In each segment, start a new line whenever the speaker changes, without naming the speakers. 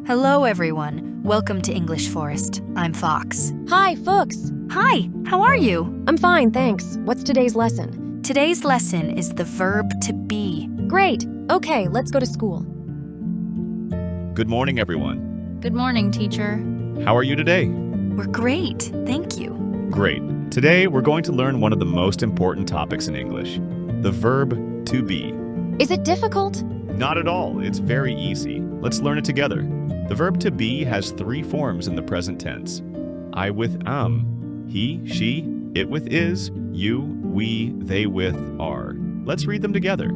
Hello, everyone. Welcome to English Forest. I'm Fox.
Hi, Fuchs.
Hi, how are you?
I'm fine, thanks. What's today's lesson?
Today's lesson is the verb to be.
Great. Okay, let's go to school.
Good morning, everyone.
Good morning, teacher.
How are you today?
We're great, thank you.
Great. Today, we're going to learn one of the most important topics in English, the verb to be.
Is it difficult?
Not at all. It's very easy. Let's learn it together. The verb to be has three forms in the present tense. I with am, he, she, it with is, you, we, they with are. Let's read them together.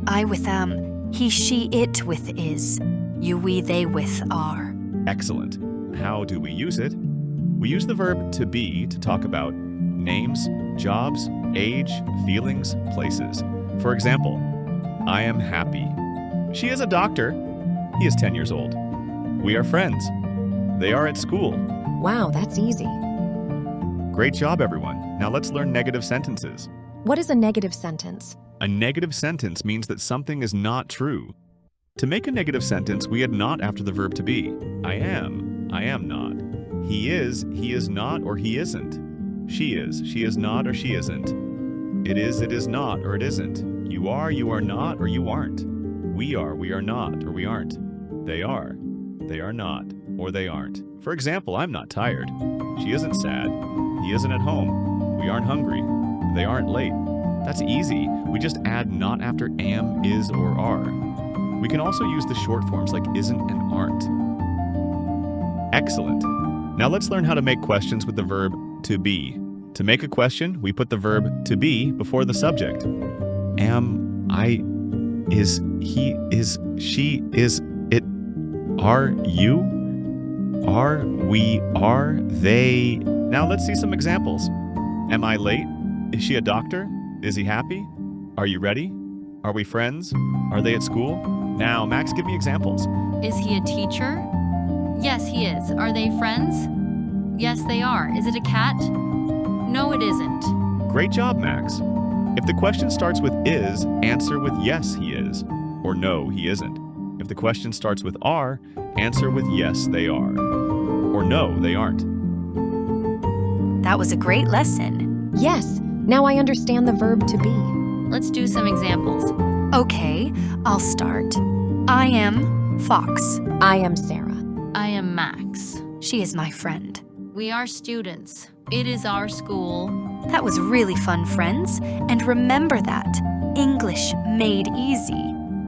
I with am, he, she, it with is, you, we, they with are.
Excellent. How do we use it? We use the verb to be to talk about names, jobs, age, feelings, places. For example, I am happy. She is a doctor. He is 10 years old. We are friends. They are at school.
Wow, that's easy.
Great job, everyone. Now let's learn negative sentences.
What is a negative sentence?
A negative sentence means that something is not true. To make a negative sentence, we add not after the verb to be. I am not. He is not, or he isn't. She is not, or she isn't. It is not, or it isn't. You are not, or you aren't. We are not, or we aren't. They are not, or they aren't. For example, I'm not tired. She isn't sad. He isn't at home. We aren't hungry. They aren't late. That's easy. We just add not after am, is, or are. We can also use the short forms like isn't and aren't. Excellent. Now let's learn how to make questions with the verb to be. To make a question, we put the verb to be before the subject. Am, I, is, he, is, she, is, it, are, you, are, we, are, they. Now let's see some examples. Am I late? Is she a doctor? Is he happy? Are you ready? Are we friends? Are they at school? Now, Max, give me examples.
Is he a teacher? Yes, he is. Are they friends? Yes, they are. Is it a cat? No, it isn't.
Great job, Max. If the question starts with is, answer with yes, he is, or no, he isn't. If the question starts with are, answer with yes, they are, or no, they aren't.
That was a great lesson.
Yes, now I understand the verb to be.
Let's do some examples.
Okay, I'll start. I am Fox.
I am Sarah.
I am Max.
She is my friend.
We are students. It is our school.
That was really fun, friends. And remember that English made easy